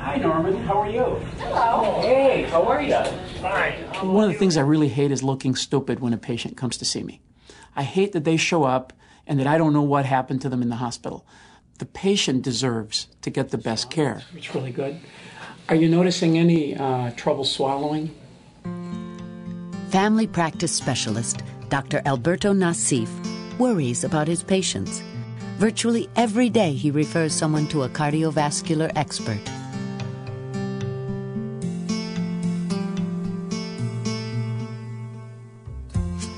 Hi, Norman. How are you? Hello. Hey, how are you? Fine. One of the things I really hate is looking stupid when a patient comes to see me. I hate that they show up and that I don't know what happened to them in the hospital. The patient deserves to get the best care. It's really good. Are you noticing any trouble swallowing? Family practice specialist Dr. Alberto Nasif worries about his patients. Virtually every day he refers someone to a cardiovascular expert.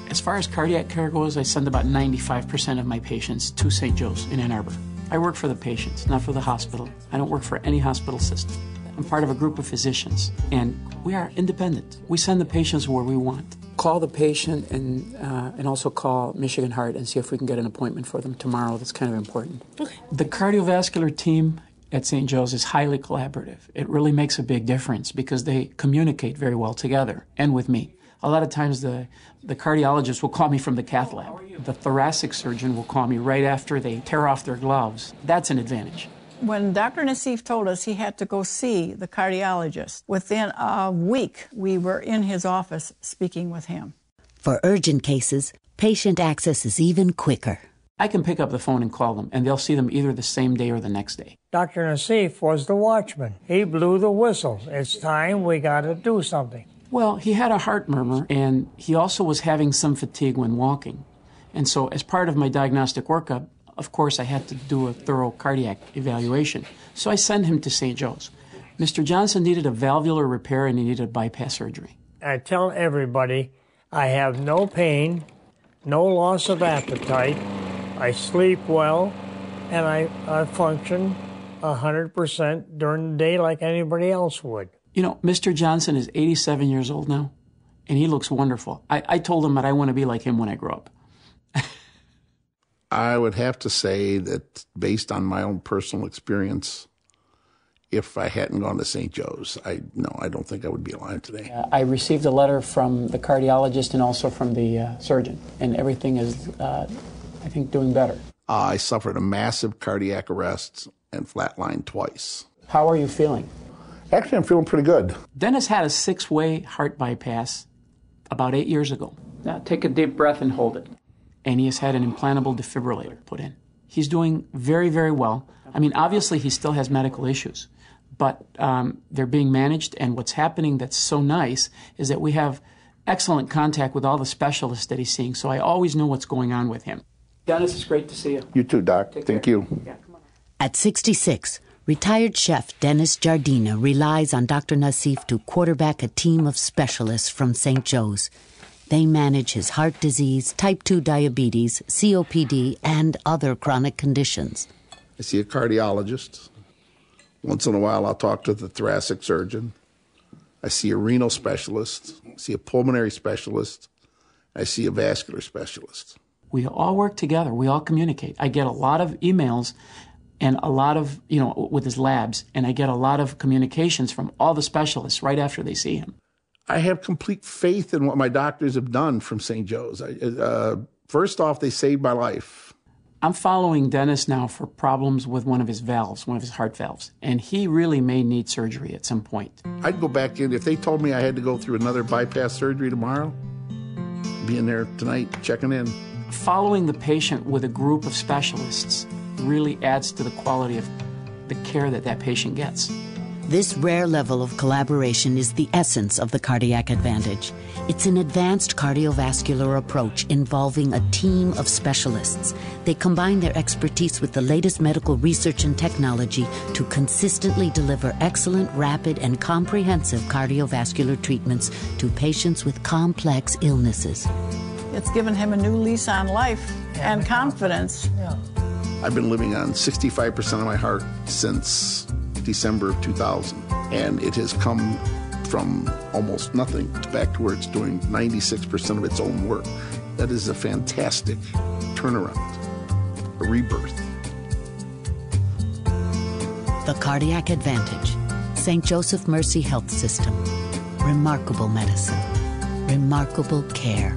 As far as cardiac care goes, I send about 95% of my patients to St. Joe's in Ann Arbor. I work for the patients, not for the hospital. I don't work for any hospital system. I'm part of a group of physicians, and we are independent. We send the patients where we want. Call the patient and also call Michigan Heart and see if we can get an appointment for them tomorrow. That's kind of important. Okay. The cardiovascular team at St. Joe's is highly collaborative. It really makes a big difference because they communicate very well together and with me. A lot of times the cardiologist will call me from the cath lab. The thoracic surgeon will call me right after they tear off their gloves. That's an advantage. When Dr. Nasif told us he had to go see the cardiologist, within a week we were in his office speaking with him. For urgent cases, patient access is even quicker. I can pick up the phone and call them, and they'll see them either the same day or the next day. Dr. Nasif was the watchman. He blew the whistle. It's time, we got to do something. Well, he had a heart murmur, and he also was having some fatigue when walking. And so as part of my diagnostic workup, of course, I had to do a thorough cardiac evaluation. So I sent him to St. Joe's. Mr. Johnson needed a valvular repair and he needed a bypass surgery. I tell everybody I have no pain, no loss of appetite, I sleep well, and I function 100% during the day like anybody else would. You know, Mr. Johnson is 87 years old now, and he looks wonderful. I told him that I want to be like him when I grow up. I would have to say that based on my own personal experience, if I hadn't gone to St. Joe's, I don't think I would be alive today. I received a letter from the cardiologist and also from the surgeon, and everything is, I think, doing better. I suffered a massive cardiac arrest and flatlined twice. How are you feeling? Actually, I'm feeling pretty good. Dennis had a 6-way heart bypass about 8 years ago. Now, take a deep breath and hold it. And he has had an implantable defibrillator put in. He's doing very, very well. I mean, obviously, he still has medical issues, but they're being managed, and what's happening that's so nice is that we have excellent contact with all the specialists that he's seeing, so I always know what's going on with him. Dennis, it's great to see you. You too, Doc. Thank you. Yeah, come on. At 66, retired chef Dennis Jardina relies on Dr. Nasif to quarterback a team of specialists from St. Joe's. They manage his heart disease, type 2 diabetes, COPD, and other chronic conditions. I see a cardiologist. Once in a while, I'll talk to the thoracic surgeon. I see a renal specialist. I see a pulmonary specialist. I see a vascular specialist. We all work together. We all communicate. I get a lot of emails and a lot of, with his labs, and I get a lot of communications from all the specialists right after they see him. I have complete faith in what my doctors have done from St. Joe's. First off, they saved my life. I'm following Dennis now for problems with one of his valves, one of his heart valves, and he really may need surgery at some point. I'd go back in. If they told me I had to go through another bypass surgery tomorrow, be in there tonight checking in. Following the patient with a group of specialists really adds to the quality of the care that patient gets. This rare level of collaboration is the essence of the CardiacAdvantage. It's an advanced cardiovascular approach involving a team of specialists. They combine their expertise with the latest medical research and technology to consistently deliver excellent, rapid, and comprehensive cardiovascular treatments to patients with complex illnesses. It's given him a new lease on life and confidence. Yeah. I've been living on 65% of my heart since December of 2000, and it has come from almost nothing back to where it's doing 96% of its own work. That is a fantastic turnaround, a rebirth. The CardiacAdvantage, St. Joseph Mercy Health System. Remarkable medicine, remarkable care.